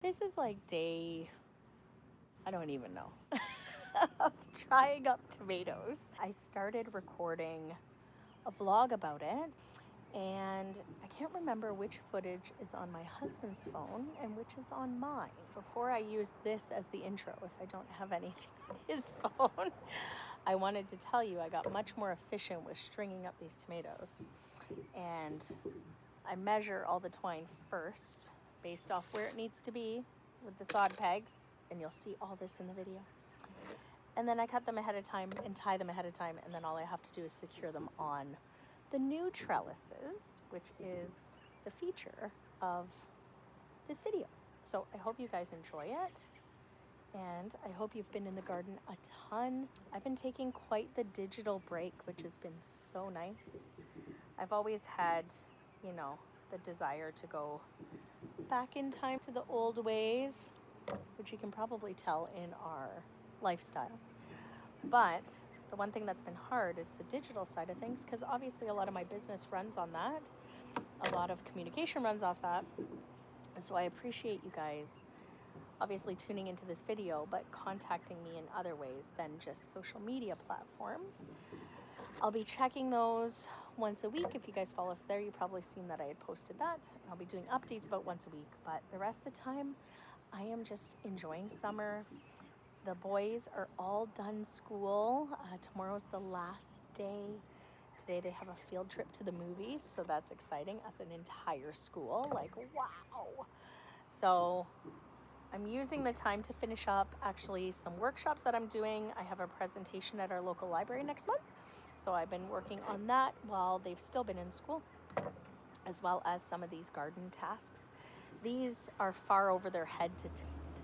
This is like day, I don't even know, of trying up tomatoes. I started recording a vlog about it, and I can't remember which footage is on my husband's phone and which is on mine. Before I use this as the intro, if I don't have anything on his phone, I wanted to tell you I got much more efficient with stringing up these tomatoes. And I measure all the twine first based off where it needs to be with the sod pegs, and you'll see all this in the video. And then I cut them ahead of time and tie them ahead of time, and then all I have to do is secure them on the new trellises, which is the feature of this video. So I hope you guys enjoy it, and I hope you've been in the garden a ton. I've been taking quite the digital break, which has been so nice. I've always had, you know, the desire to go back in time to the old ways, which you can probably tell in our lifestyle. But the one thing that's been hard is the digital side of things, because obviously a lot of my business runs on that. A lot of communication runs off that. And so I appreciate you guys obviously tuning into this video, but contacting me in other ways than just social media platforms. I'll be checking those once a week. If you guys follow us there, you've probably seen that I had posted that. I'll be doing updates about once a week, but the rest of the time, I am just enjoying summer. The boys are all done school. Tomorrow's the last day. Today they have a field trip to the movies, so that's exciting as an entire school. Like, wow. So I'm using the time to finish up actually some workshops that I'm doing. I have a presentation at our local library next month. So I've been working on that while they've still been in school, as well as some of these garden tasks. These are far over their head to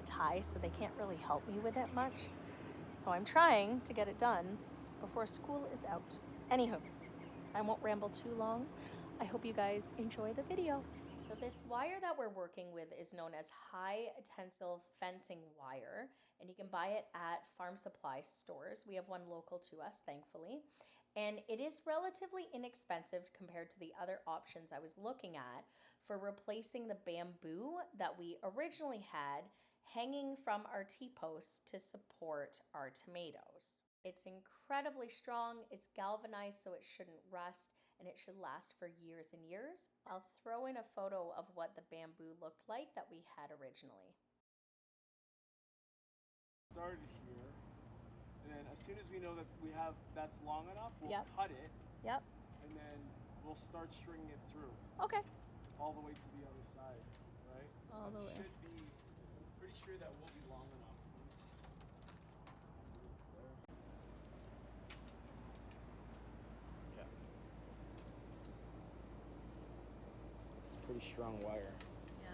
tie, so they can't really help me with it much. So I'm trying to get it done before school is out. Anywho, I won't ramble too long. I hope you guys enjoy the video. So this wire that we're working with is known as high tensile fencing wire, and you can buy it at farm supply stores. We have one local to us, thankfully, and it is relatively inexpensive compared to the other options I was looking at for replacing the bamboo that we originally had hanging from our T-posts to support our tomatoes. It's incredibly strong, it's galvanized so it shouldn't rust, and it should last for years and years. I'll throw in a photo of what the bamboo looked like that we had originally. Started here, and then as soon as we know that that's long enough, we'll cut it. Yep. And then we'll start stringing it through. Okay. All the way to the other side, right? All the way. Should be pretty sure that will be long enough. Yeah. It's pretty strong wire. Yeah.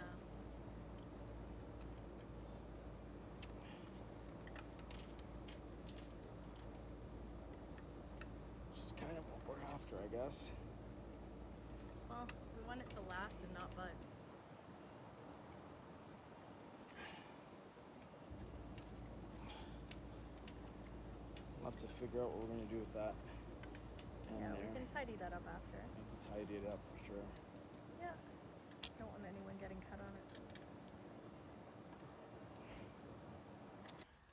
Which is kind of what we're after, I guess. Well, we want it to last and not bud. We'll have to figure out what we're going to do with that. Yeah, we can tidy that up after. We have to tidy it up for sure. Yeah. Don't want anyone getting cut on it.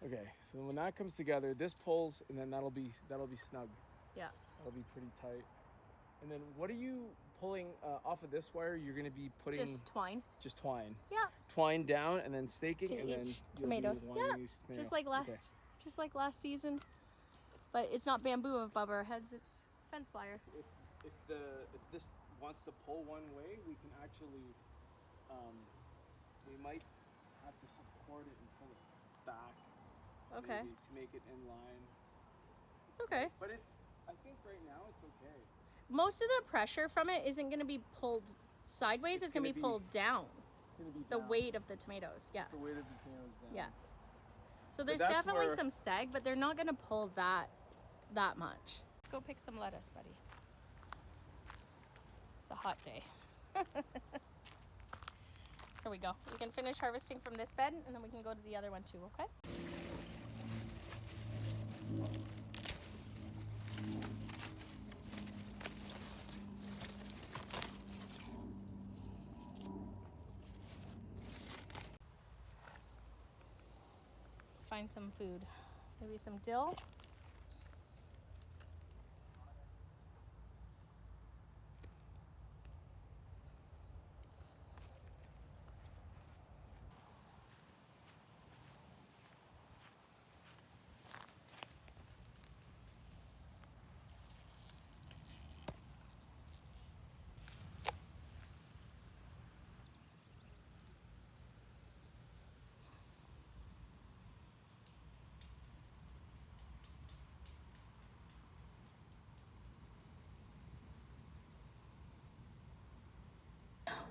Okay, so when that comes together, this pulls, and then that'll be snug. Yeah. That'll be pretty tight. And then what are you pulling off of this wire? You're going to be putting just twine. Just twine. Yeah. Twine down and then staking, To and then each tomato. Yeah. Tomato. Just like last season. But it's not bamboo above our heads, it's fence wire. If this wants to pull one way, we can actually we might have to support it and pull it back. Okay. Maybe to make it in line. It's okay. But I think right now it's okay. Most of the pressure from it isn't going to be pulled sideways, it's going to be pulled down. It's going to be the down. weight of the tomatoes. Yeah. It's the weight of the tomatoes down. Yeah. So there's definitely some sag, but they're not going to pull that much. Go pick some lettuce, buddy. It's a hot day. Here we go. We can finish harvesting from this bed, and then we can go to the other one too, okay? find some food. Maybe some dill.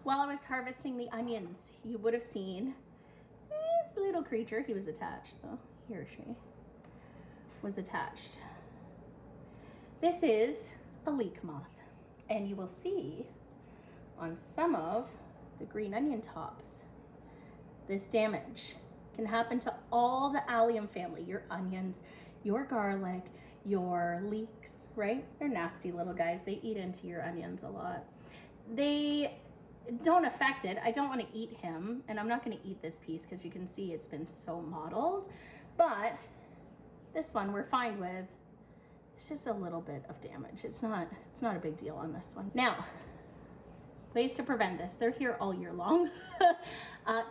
While I was harvesting the onions, you would have seen this little creature. He was attached though. He or she was attached. This is a leek moth, and you will see on some of the green onion tops, this damage can happen to all the allium family, your onions, your garlic, your leeks, right? They're nasty little guys. They eat into your onions a lot. They don't affect it. I don't want to eat him, and I'm not going to eat this piece because you can see it's been so mottled, but this one we're fine with. It's just a little bit of damage. It's not a big deal on this one. Now, ways to prevent this. They're here all year long.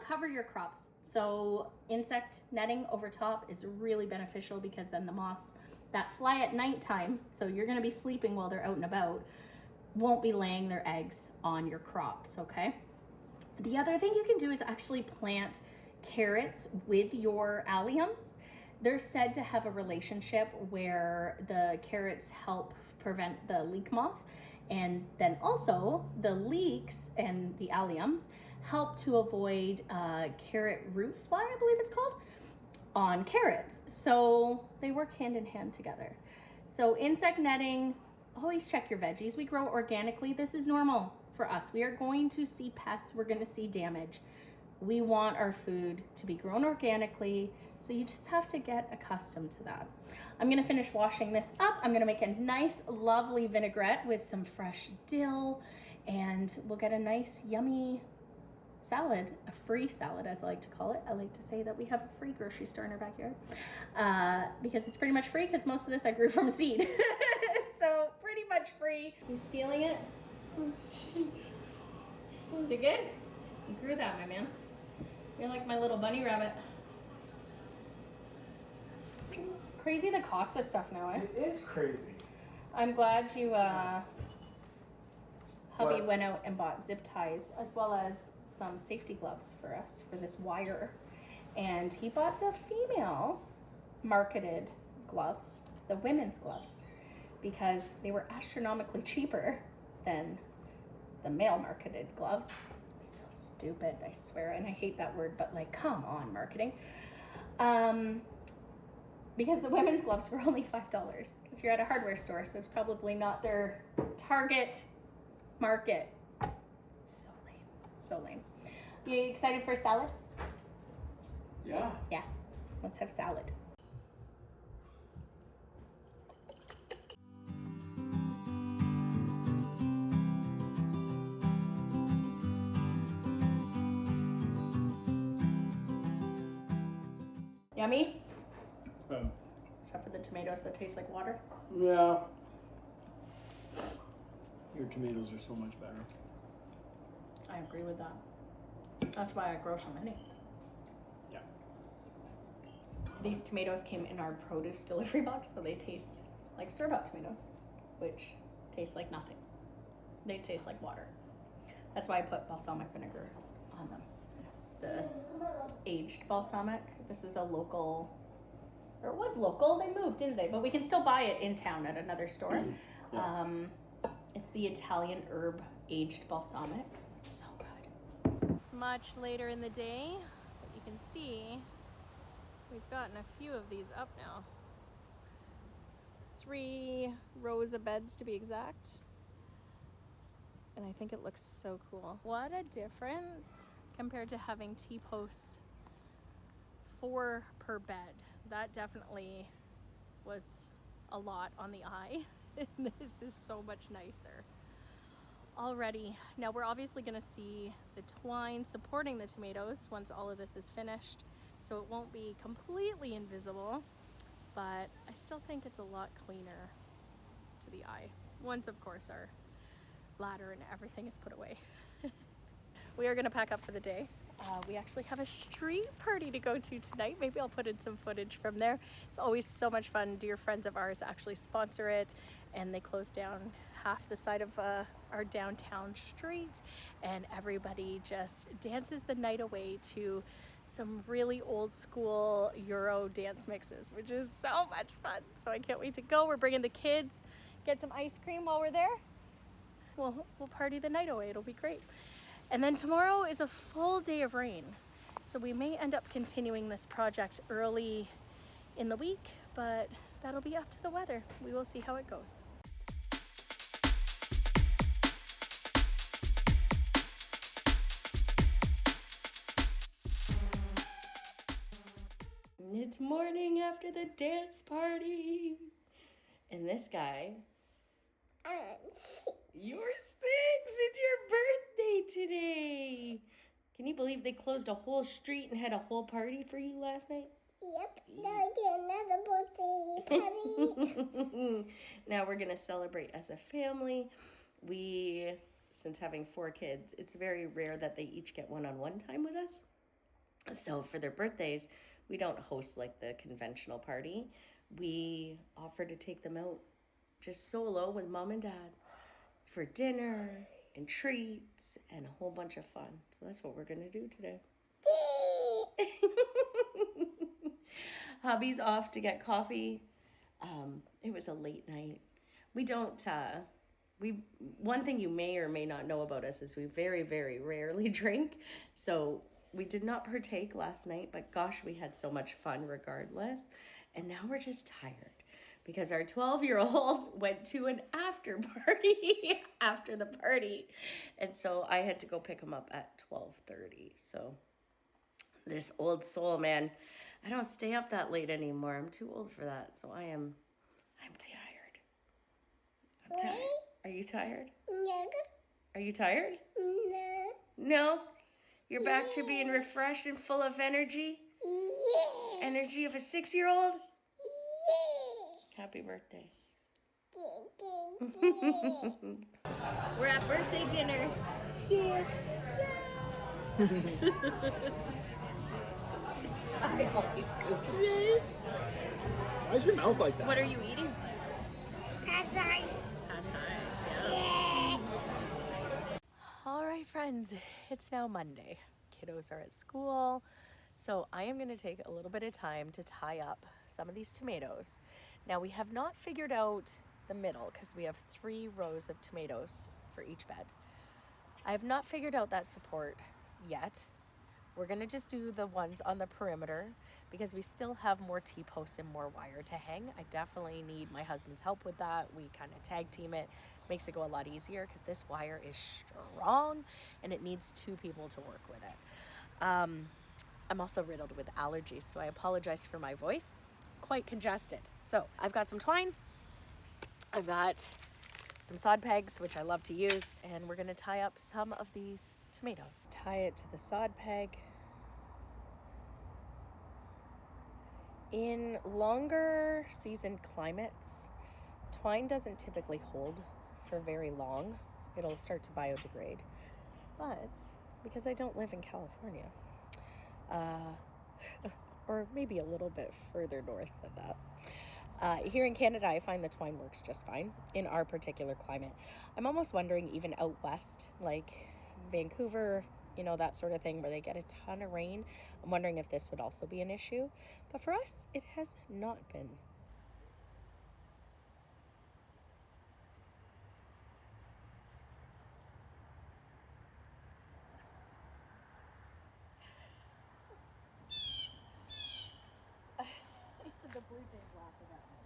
Cover your crops. So insect netting over top is really beneficial, because then the moths that fly at nighttime, so you're going to be sleeping while they're out and about, won't be laying their eggs on your crops, okay? The other thing you can do is actually plant carrots with your alliums. They're said to have a relationship where the carrots help prevent the leek moth, and then also the leeks and the alliums help to avoid carrot root fly, I believe it's called, on carrots. So they work hand in hand together. So insect netting, always check your veggies. We grow organically. This is normal for us. We are going to see pests. We're going to see damage. We want our food to be grown organically. So you just have to get accustomed to that. I'm going to finish washing this up. I'm going to make a nice, lovely vinaigrette with some fresh dill, and we'll get a nice, yummy salad, a free salad, as I like to call it. I like to say that we have a free grocery store in our backyard because it's pretty much free, because most of this I grew from seed. So pretty much free. You stealing it? Is it good? You grew that, my man. You're like my little bunny rabbit. Crazy the cost of stuff now, eh? It is crazy. I'm glad you, hubby went out and bought zip ties, as well as some safety gloves for us for this wire. And he bought the female marketed gloves, the women's gloves, because they were astronomically cheaper than the male marketed gloves. So stupid, I swear, and I hate that word, but like, come on, marketing. Because the women's gloves were only $5, because you're at a hardware store, so it's probably not their target market. So lame, so lame. You excited for salad? Yeah. Yeah, let's have salad. Yummy? Except for the tomatoes that taste like water. Yeah. Your tomatoes are so much better. I agree with that. That's why I grow so many. Yeah. These tomatoes came in our produce delivery box, so they taste like store-bought tomatoes, which taste like nothing. They taste like water. That's why I put balsamic vinegar on them. The aged balsamic. This is a local, or it was local, they moved, didn't they? But we can still buy it in town at another store. Yeah. It's the Italian herb aged balsamic. So good. It's much later in the day, but you can see we've gotten a few of these up now. 3 rows of beds to be exact. And I think it looks so cool. What a difference compared to having T-posts 4 per bed. That definitely was a lot on the eye. This is so much nicer already. Now we're obviously going to see the twine supporting the tomatoes once all of this is finished. so it won't be completely invisible, but I still think it's a lot cleaner to the eye. Once, of course, our ladder and everything is put away. We are gonna pack up for the day. We actually have a street party to go to tonight. Maybe I'll put in some footage from there. It's always so much fun. Dear friends of ours actually sponsor it, and they close down half the side of our downtown street, and everybody just dances the night away to some really old school Euro dance mixes, which is so much fun. So I can't wait to go. We're bringing the kids, get some ice cream while we're there. We'll party the night away. It'll be great. And then tomorrow is a full day of rain. So we may end up continuing this project early in the week, but that'll be up to the weather. We will see how it goes. It's morning after the dance party. And this guy, you're 6. It's your birthday today. Can you believe they closed a whole street and had a whole party for you last night? Yep. Now I get another birthday party. Now we're going to celebrate as a family. We, since having 4 kids, it's very rare that they each get one-on-one time with us. So for their birthdays, we don't host like the conventional party. We offer to take them out just solo with mom and dad for dinner and treats and a whole bunch of fun. So that's what we're going to do today. Hubby's off to get coffee. It was a late night. We don't, one thing you may or may not know about us is we very, very rarely drink. So we did not partake last night, but gosh, we had so much fun regardless. And now we're just tired because our 12-year-old went to an after party after the party. And so I had to go pick him up at 12:30. So this old soul, man, I don't stay up that late anymore. I'm too old for that. So I'm tired. I'm tired. Are you tired? No. Are you tired? No. No? You're back to being refreshed and full of energy? Yeah. Energy of a 6-year-old? Yeah. Happy birthday. Yeah. We're at birthday dinner. Yeah. Why is your mouth like that? What are you eating? Pad Thai. Pad Thai. Yeah. All right, friends, it's now Monday. Kiddos are at school, so I am going to take a little bit of time to tie up some of these tomatoes. Now, we have not figured out the middle because we have 3 rows of tomatoes for each bed. I have not figured out that support yet. We're going to just do the ones on the perimeter because we still have more T-posts and more wire to hang. I definitely need my husband's help with that. We kind of tag team it. Makes it go a lot easier because this wire is strong and it needs 2 people to work with it. I'm also riddled with allergies, so I apologize for my voice. Quite congested. So I've got some twine. I've got some sod pegs, which I love to use, and we're going to tie up some of these tomatoes. Tie it to the sod peg. In longer season climates, twine doesn't typically hold for very long. It'll start to biodegrade. But because I don't live in California, or maybe a little bit further north than that, here in Canada, I find the twine works just fine in our particular climate. I'm almost wondering even out west, like Vancouver, you know, that sort of thing where they get a ton of rain. I'm wondering if this would also be an issue. But for us, it has not been. The blue jays laughing at me.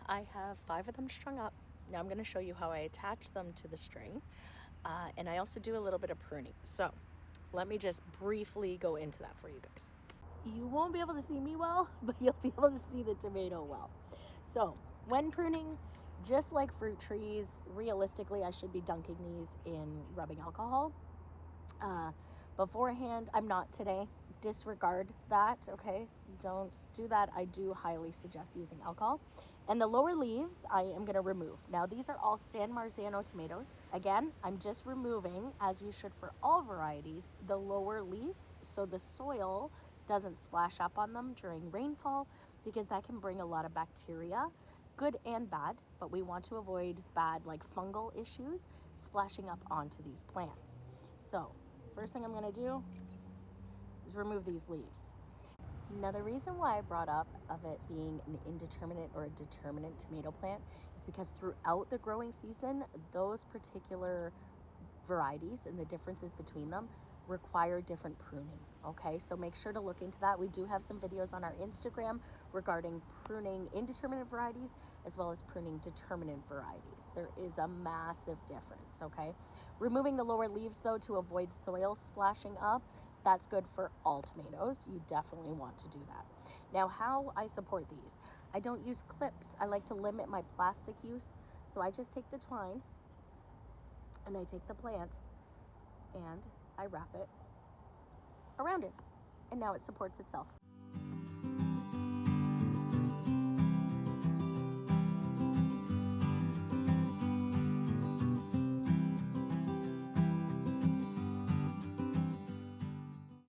I have 5 of them strung up. Now I'm going to show you how I attach them to the string. And I also do a little bit of pruning. So let me just briefly go into that for you guys. You won't be able to see me well, but you'll be able to see the tomato well. So when pruning, just like fruit trees, realistically, I should be dunking these in rubbing alcohol. Beforehand, I'm not today. Disregard that, okay? Don't do that. I do highly suggest using alcohol. And the lower leaves, I am going to remove. Now, these are all San Marzano tomatoes. Again, I'm just removing, as you should for all varieties, the lower leaves so the soil doesn't splash up on them during rainfall, because that can bring a lot of bacteria, good and bad, but we want to avoid bad like fungal issues splashing up onto these plants. So first thing I'm going to do is remove these leaves. Now, the reason why I brought up of it being an indeterminate or a determinate tomato plant is because throughout the growing season, those particular varieties and the differences between them require different pruning. Okay, so make sure to look into that. We do have some videos on our Instagram regarding pruning indeterminate varieties as well as pruning determinate varieties. There is a massive difference, okay? Removing the lower leaves though to avoid soil splashing up, that's good for all tomatoes. You definitely want to do that. Now, how I support these, I don't use clips. I like to limit my plastic use. So I just take the twine and I take the plant and I wrap it around it. And now it supports itself.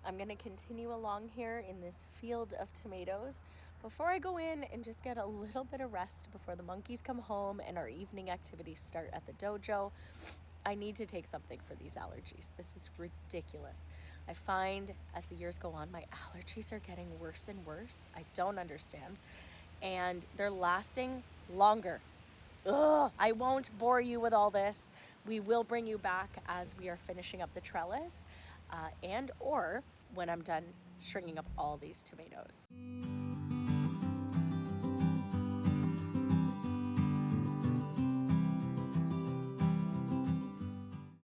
I'm going to continue along here in this field of tomatoes before I go in and just get a little bit of rest before the monkeys come home and our evening activities start at the dojo. I need to take something for these allergies. This is ridiculous. I find as the years go on, my allergies are getting worse and worse. I don't understand. And they're lasting longer. Ugh, I won't bore you with all this. We will bring you back as we are finishing up the trellis and or when I'm done stringing up all these tomatoes.